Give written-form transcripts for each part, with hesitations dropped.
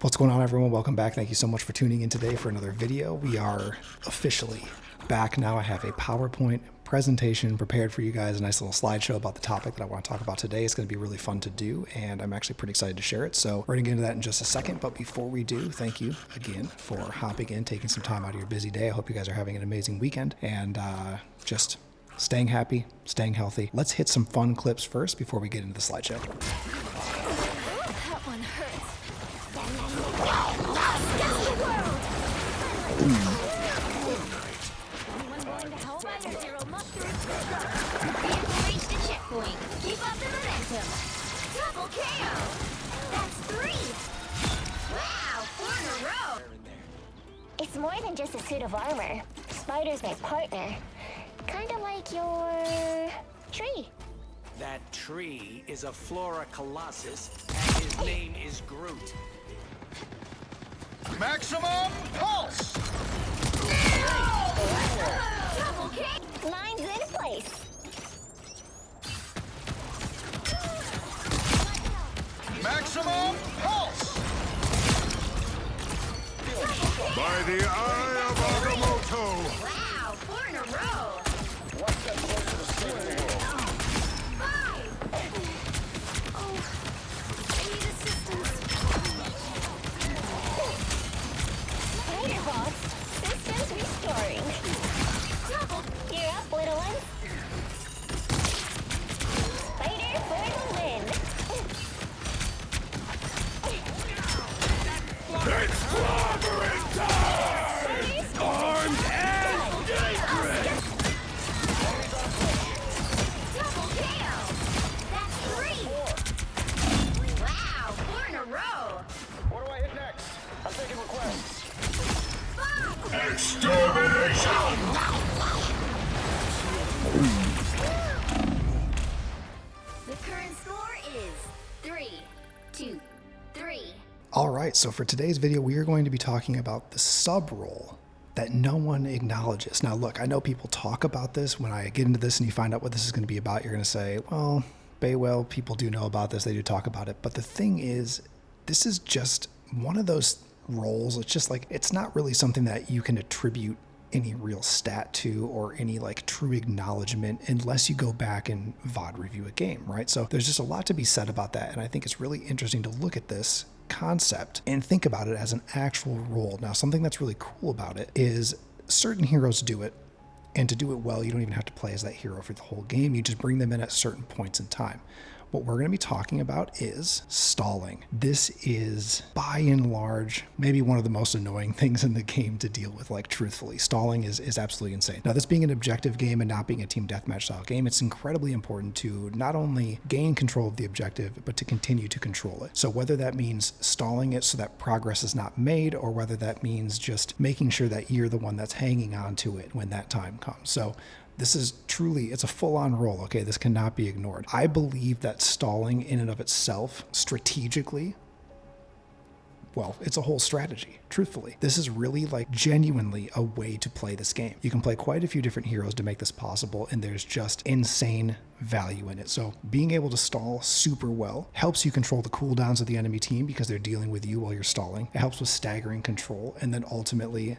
What's going on, everyone? Welcome back. Thank you so much for tuning in today for another video. We are officially back now. I have a PowerPoint presentation prepared for you guys, a nice little slideshow about the topic that I want to talk about today. It's going to be really fun to do, and I'm actually pretty excited to share it. So we're going to get into that in just a second, but before we do, thank you again for hopping in, taking some time out of your busy day. I hope you guys are having an amazing weekend, and just staying happy, staying healthy. Let's hit some fun clips first before we get into the slideshow. That one hurts. Anyone willing to help? Zero mushrooms. Vehicle reached the checkpoint. Keep up the momentum. Double KO. That's 3. Wow, 4 in a row. It's more than just a suit of armor. Spider's my partner. Kind of like your tree. That tree is a Flora Colossus, and his name is Groot. Maximum pulse! Double kick! Mine's in place. Maximum pulse! By the eye of Agamotto! Wow, 4 in a row. I need assistance. Spider boss. Systems restoring. Double. You're up, little one. Spider for the win. It's clobbering time! Armed and dangerous! Double KO. That's 3. Wow, 4 in a row. What do I hit next? I'm taking requests. 5. Extermination! The current score is 3-2-3. All right, so for today's video, we are going to be talking about the sub role that no one acknowledges. Now, look, I know people talk about this. When I get into this and you find out what this is going to be about, you're going to say, well, Baywell, people do know about this. They do talk about it. But the thing is, this is just one of those roles. It's just like, it's not really something that you can attribute any real stat to or any like true acknowledgement unless you go back and VOD review a game, right? So there's just a lot to be said about that. And I think it's really interesting to look at this concept and think about it as an actual role. Now, something that's really cool about it is certain heroes do it, and to do it well, you don't even have to play as that hero for the whole game. You just bring them in at certain points in time. What we're going to be talking about is stalling. This is, by and large, maybe one of the most annoying things in the game to deal with, like, truthfully. Stalling is absolutely insane. Now, this being an objective game and not being a team deathmatch style game, it's incredibly important to not only gain control of the objective, but to continue to control it. So whether that means stalling it so that progress is not made, or whether that means just making sure that you're the one that's hanging on to it when that time comes. So this is truly, it's a full-on role, okay? This cannot be ignored. I believe that stalling in and of itself, strategically, well, it's a whole strategy, truthfully. This is really like genuinely a way to play this game. You can play quite a few different heroes to make this possible, and there's just insane value in it. So being able to stall super well helps you control the cooldowns of the enemy team because they're dealing with you while you're stalling. It helps with staggering control, and then ultimately,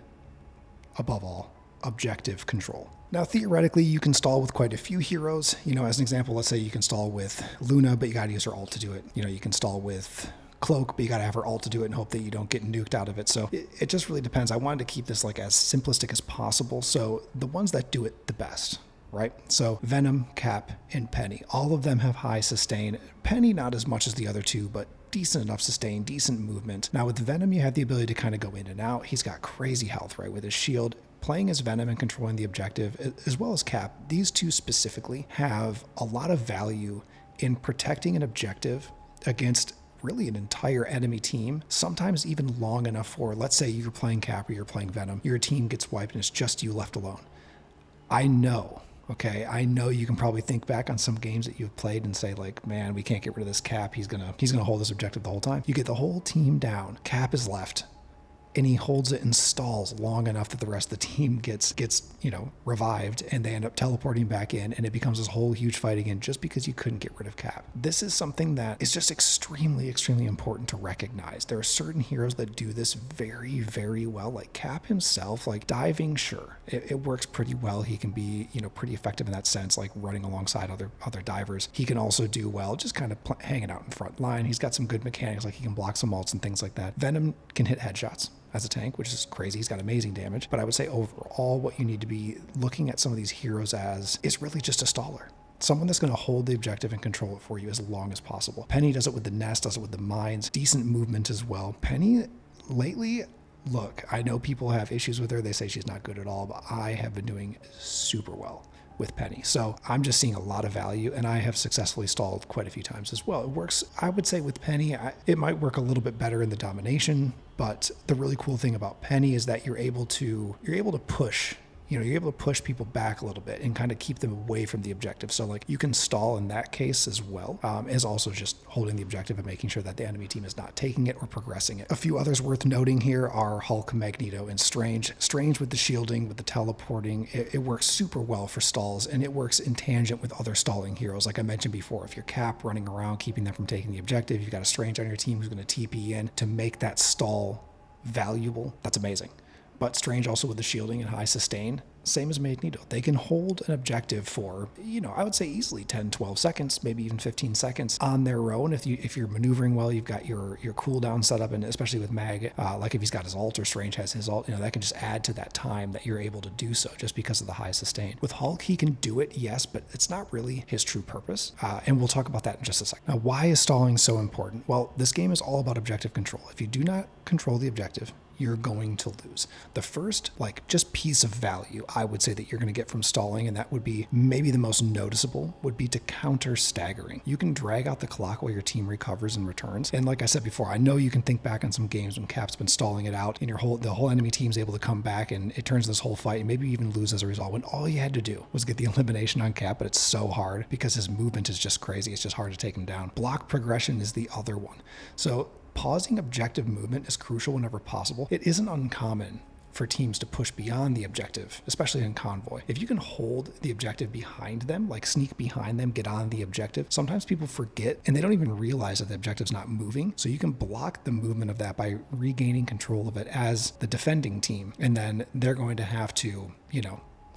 above all, objective control. Now, theoretically, you can stall with quite a few heroes. You know, as an example, let's say you can stall with Luna, but you got to use her ult to do it. You know, you can stall with Cloak, but you got to have her ult to do it and hope that you don't get nuked out of it. So it just really depends. I wanted to keep this like as simplistic as possible. So the ones that do it the best, right? So Venom, Cap, and Penny, all of them have high sustain. Penny, not as much as the other two, but decent enough sustain, decent movement. Now with Venom, you have the ability to kind of go in and out. He's got crazy health, right? With his shield. Playing as Venom and controlling the objective, as well as Cap, these two specifically have a lot of value in protecting an objective against really an entire enemy team, sometimes even long enough for, let's say you're playing Cap or you're playing Venom, your team gets wiped and it's just you left alone. I know, okay, I know you can probably think back on some games that you've played and say like, man, we can't get rid of this Cap. He's gonna hold this objective the whole time. You get the whole team down. Cap is left. and he holds it and stalls long enough that the rest of the team gets revived, and they end up teleporting back in, and it becomes this whole huge fight again just because you couldn't get rid of Cap. This is something that is just extremely, extremely important to recognize. There are certain heroes that do this very, very well, like Cap himself. Like diving, sure, it works pretty well. He can be, pretty effective in that sense, like running alongside other divers. He can also do well just kind of hanging out in front line. He's got some good mechanics, like he can block some ults and things like that. Venom can hit headshots as a tank, which is crazy. He's got amazing damage. But I would say overall, what you need to be looking at some of these heroes as is really just a staller. Someone that's going to hold the objective and control it for you as long as possible. Penny does it with the nest, does it with the mines, decent movement as well. Penny, lately, look, I know people have issues with her. They say she's not good at all, but I have been doing super well with Penny. So I'm just seeing a lot of value, and I have successfully stalled quite a few times as well. It works, I would say, with Penny. It might work a little bit better in the domination, but the really cool thing about Penny is that you're able to push. You're able to push people back a little bit and kind of keep them away from the objective. So like you can stall in that case as well, as also just holding the objective and making sure that the enemy team is not taking it or progressing it. A few others worth noting here are Hulk, Magneto, and Strange. Strange with the shielding, with the teleporting, it works super well for stalls, and it works in tangent with other stalling heroes. Like I mentioned before, if you're Cap running around, keeping them from taking the objective, you've got a Strange on your team who's going to TP in to make that stall valuable. That's amazing. But Strange also with the shielding and high sustain, same as Magneto. They can hold an objective for, I would say easily 10, 12 seconds, maybe even 15 seconds on their own. If you're maneuvering well, you've got your cooldown set up, and especially with Mag, like if he's got his ult or Strange has his ult, that can just add to that time that you're able to do so just because of the high sustain. With Hulk, he can do it, yes, but it's not really his true purpose. And we'll talk about that in just a second. Now, why is stalling so important? Well, this game is all about objective control. If you do not control the objective, you're going to lose. The first, just piece of value I would say that you're going to get from stalling, and that would be maybe the most noticeable, would be to counter staggering. You can drag out the clock while your team recovers and returns. And like I said before, I know you can think back on some games when Cap's been stalling it out, and the whole enemy team's able to come back, and it turns this whole fight, and maybe even lose as a result, when all you had to do was get the elimination on Cap. But it's so hard because his movement is just crazy. It's just hard to take him down. Block progression is the other one. So pausing objective movement is crucial whenever possible. It isn't uncommon for teams to push beyond the objective, especially in convoy. If you can hold the objective behind them, like sneak behind them, get on the objective, sometimes people forget and they don't even realize that the objective's not moving. So you can block the movement of that by regaining control of it as the defending team. And then they're going to have to,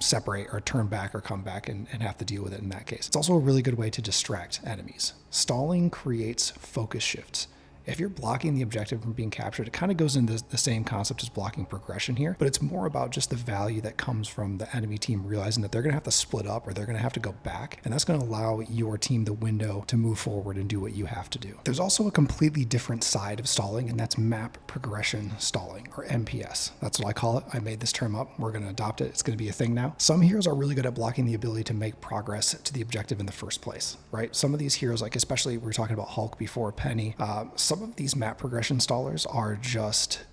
separate or turn back or come back and have to deal with it in that case. It's also a really good way to distract enemies. Stalling creates focus shifts. If you're blocking the objective from being captured, it kind of goes into the same concept as blocking progression here, but it's more about just the value that comes from the enemy team realizing that they're going to have to split up or they're going to have to go back, and that's going to allow your team the window to move forward and do what you have to do. There's also a completely different side of stalling, and that's map progression stalling, or MPS. That's what I call it. I made this term up. We're going to adopt it. It's going to be a thing now. Some heroes are really good at blocking the ability to make progress to the objective in the first place, right? Some of these heroes, like especially we were talking about Hulk before, Penny, some of these map progression stallers are just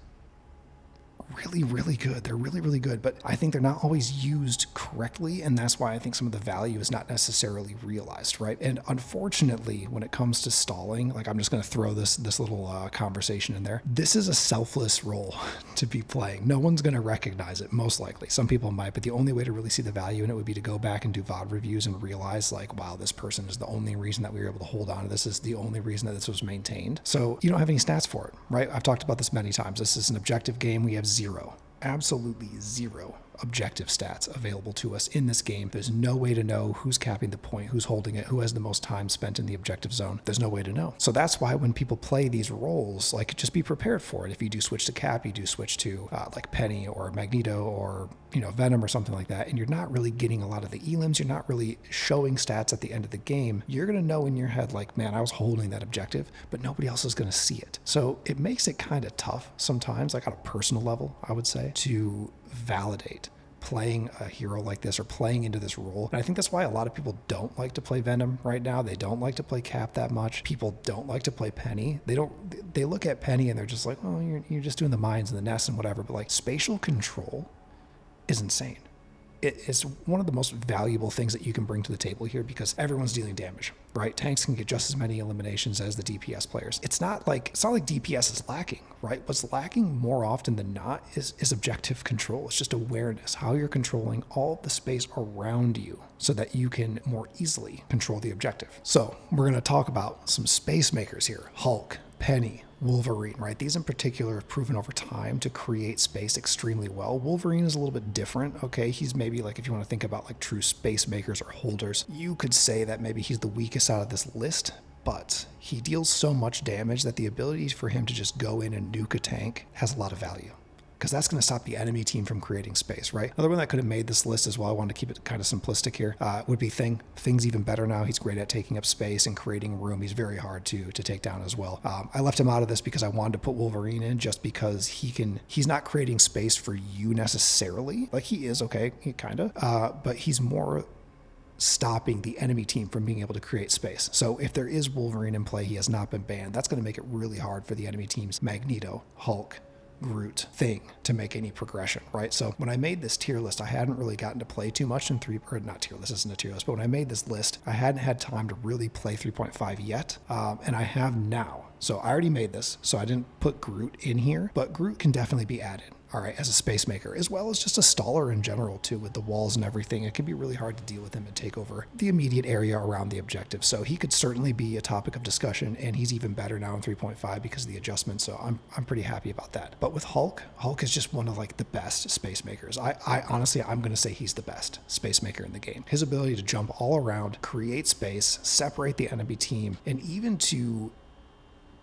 really, really good. They're really, really good, but I think they're not always used correctly, and that's why I think some of the value is not necessarily realized, right? And unfortunately, when it comes to stalling, I'm just going to throw this little conversation in there. This is a selfless role to be playing. No one's going to recognize it, most likely. Some people might, but the only way to really see the value in it would be to go back and do VOD reviews and realize, wow, this person is the only reason that we were able to hold on to this, is the only reason that this was maintained. So you don't have any stats for it, right? I've talked about this many times. This is an objective game. We have absolutely zero objective stats available to us in this game. There's no way to know who's capping the point, who's holding it, who has the most time spent in the objective zone. There's no way to know. So that's why when people play these roles, just be prepared for it. If you do switch to Cap, you do switch to Penny or Magneto or Venom or something like that, and you're not really getting a lot of the elims, you're not really showing stats at the end of the game, you're going to know in your head, man, I was holding that objective, but nobody else is going to see it. So it makes it kind of tough sometimes, on a personal level, I would say, to validate playing a hero like this or playing into this role. And I think that's why a lot of people don't like to play Venom right now. They don't like to play Cap that much. People don't like to play Penny. They look at Penny and they're just like, oh, you're just doing the mines and the nests and whatever. But spatial control is insane. it is one of the most valuable things that you can bring to the table here because everyone's dealing damage, right? Tanks can get just as many eliminations as the DPS players. It's not like DPS is lacking, right? What's lacking more often than not is objective control. It's just awareness, how you're controlling all of the space around you so that you can more easily control the objective. So we're going to talk about some space makers here. Hulk, Penny, Wolverine, right? These in particular have proven over time to create space extremely well. Wolverine is a little bit different, okay? He's maybe like, if you want to think about like true space makers or holders, you could say that maybe he's the weakest out of this list, but he deals so much damage that the ability for him to just go in and nuke a tank has a lot of value. Because that's going to stop the enemy team from creating space, right? Another one that could have made this list as well, I wanted to keep it kind of simplistic here, would be Thing. Thing's even better now. He's great at taking up space and creating room. He's very hard to take down as well. I left him out of this because I wanted to put Wolverine in just because he's not creating space for you necessarily. Like he is, okay, kind of, but he's more stopping the enemy team from being able to create space. So if there is Wolverine in play, he has not been banned. That's going to make it really hard for the enemy teams, Magneto, Hulk, Groot, Thing, to make any progression, right? So when I made this tier list, I hadn't really gotten to play too much in not tier list, isn't a tier list, but when I made this list, I hadn't had time to really play 3.5 yet, and I have now. So I already made this, so I didn't put Groot in here, but Groot can definitely be added. All right, as a space maker, as well as just a staller in general too, with the walls and everything. It can be really hard to deal with him and take over the immediate area around the objective. So he could certainly be a topic of discussion, and he's even better now in 3.5 because of the adjustment. So I'm pretty happy about that. But with Hulk is just one of like the best space makers. I honestly, I'm going to say he's the best space maker in the game. His ability to jump all around, create space, separate the enemy team, and even to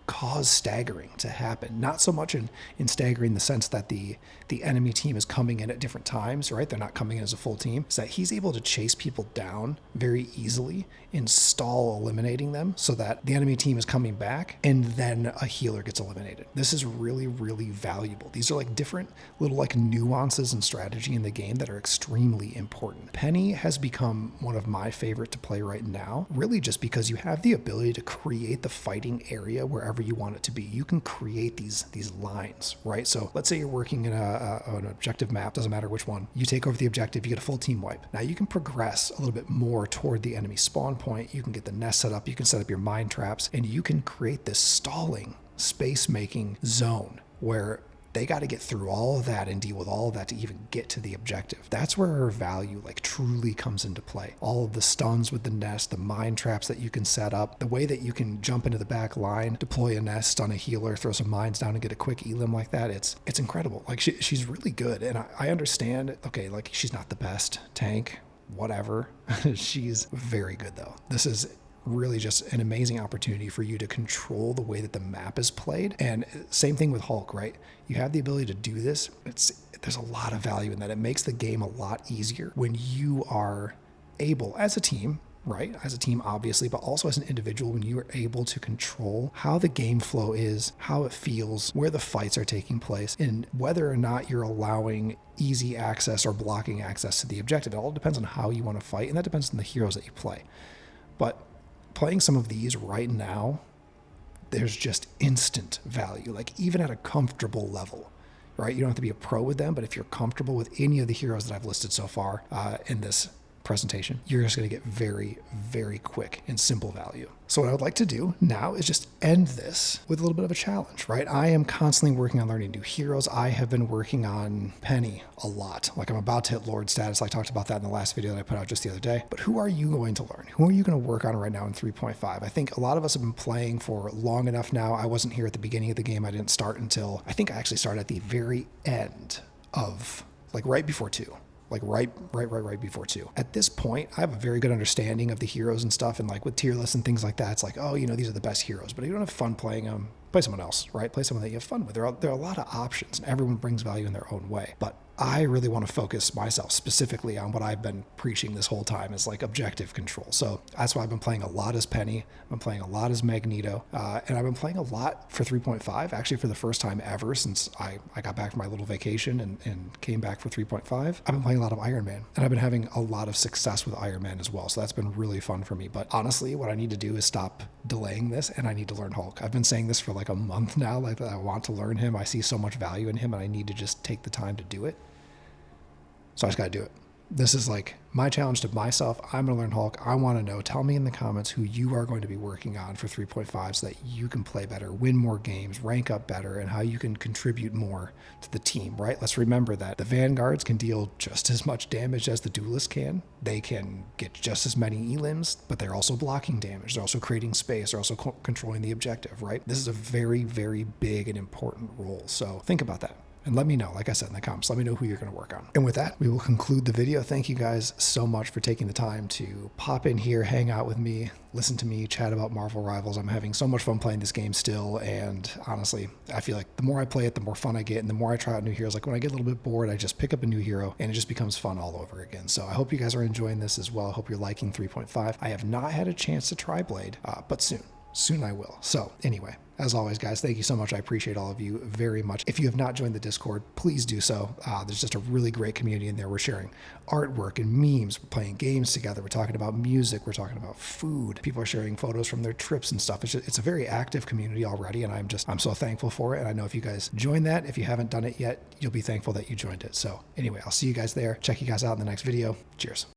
cause staggering to happen. Not so much in staggering the sense that the enemy team is coming in at different times, right? They're not coming in as a full team. Is that he's able to chase people down very easily and stall eliminating them so that the enemy team is coming back and then a healer gets eliminated. This is really, really valuable. These are like different little like nuances and strategy in the game that are extremely important. Penny has become one of my favorite to play right now, really just because you have the ability to create the fighting area wherever you want it to be. You can create these lines, right? So let's say you're working in an objective map, doesn't matter which one. You take over the objective, you get a full team wipe. Now you can progress a little bit more toward the enemy spawn point. You can get the nest set up, you can set up your mine traps, and you can create this stalling space making zone where they got to get through all of that and deal with all of that to even get to the objective. That's where her value like truly comes into play. All of the stuns with the nest, the mine traps that you can set up, the way that you can jump into the back line, deploy a nest on a healer, throw some mines down and get a quick elim like that. It's incredible. Like she's really good. And I understand, okay, like she's not the best tank, whatever. She's very good though. This is really just an amazing opportunity for you to control the way that the map is played. And same thing with Hulk, right? You have the ability to do this. There's a lot of value in that. It makes the game a lot easier when you are able, as a team, right? As a team, obviously, but also as an individual, when you are able to control how the game flow is, how it feels, where the fights are taking place, and whether or not you're allowing easy access or blocking access to the objective. It all depends on how you want to fight, and that depends on the heroes that you play. But playing some of these right now, there's just instant value, like even at a comfortable level, right? You don't have to be a pro with them, but if you're comfortable with any of the heroes that I've listed so far in this presentation, you're just going to get very, very quick and simple value. So what I would like to do now is just end this with a little bit of a challenge, right? I am constantly working on learning new heroes. I have been working on Penny a lot. Like I'm about to hit Lord status. I talked about that in the last video that I put out just the other day. But who are you going to learn? Who are you going to work on right now in 3.5? I think a lot of us have been playing for long enough now. I wasn't here at the beginning of the game. I didn't start until, I think I actually started at the very end of, like right before 2. Like right before 2. At this point, I have a very good understanding of the heroes and stuff, and like with tier lists and things like that, it's like, oh, you know, these are the best heroes, but if you don't have fun playing them, play someone else, right? Play someone that you have fun with. There are a lot of options, and everyone brings value in their own way. But I really want to focus myself specifically on what I've been preaching this whole time is like objective control. So that's why I've been playing a lot as Penny. I've been playing a lot as Magneto. And I've been playing a lot for 3.5, actually for the first time ever since I got back from my little vacation and came back for 3.5. I've been playing a lot of Iron Man, and I've been having a lot of success with Iron Man as well. So that's been really fun for me. But honestly, what I need to do is stop delaying this, and I need to learn Hulk. I've been saying this for like a month now, like I want to learn him. I see so much value in him, and I need to just take the time to do it. So I just got to do it. This is like my challenge to myself. I'm going to learn Hulk. I want to know. Tell me in the comments who you are going to be working on for 3.5 so that you can play better, win more games, rank up better, and how you can contribute more to the team, right? Let's remember that the Vanguards can deal just as much damage as the Duelists can. They can get just as many elims, but they're also blocking damage. They're also creating space. They're also controlling the objective, right? This is a very, very big and important role. So think about that. And let me know, like I said in the comments, let me know who you're going to work on. And with that, we will conclude the video. Thank you guys so much for taking the time to pop in here, hang out with me, listen to me chat about Marvel Rivals. I'm having so much fun playing this game still. And honestly, I feel like the more I play it, the more fun I get. And the more I try out new heroes, like when I get a little bit bored, I just pick up a new hero and it just becomes fun all over again. So I hope you guys are enjoying this as well. I hope you're liking 3.5. I have not had a chance to try Blade, but soon I will. So anyway, as always, guys, thank you so much. I appreciate all of you very much. If you have not joined the Discord, please do so. There's just a really great community in there. We're sharing artwork and memes. We're playing games together. We're talking about music. We're talking about food. People are sharing photos from their trips and stuff. It's a very active community already, and I'm so thankful for it. And I know if you guys join that, if you haven't done it yet, you'll be thankful that you joined it. So anyway, I'll see you guys there. Check you guys out in the next video. Cheers.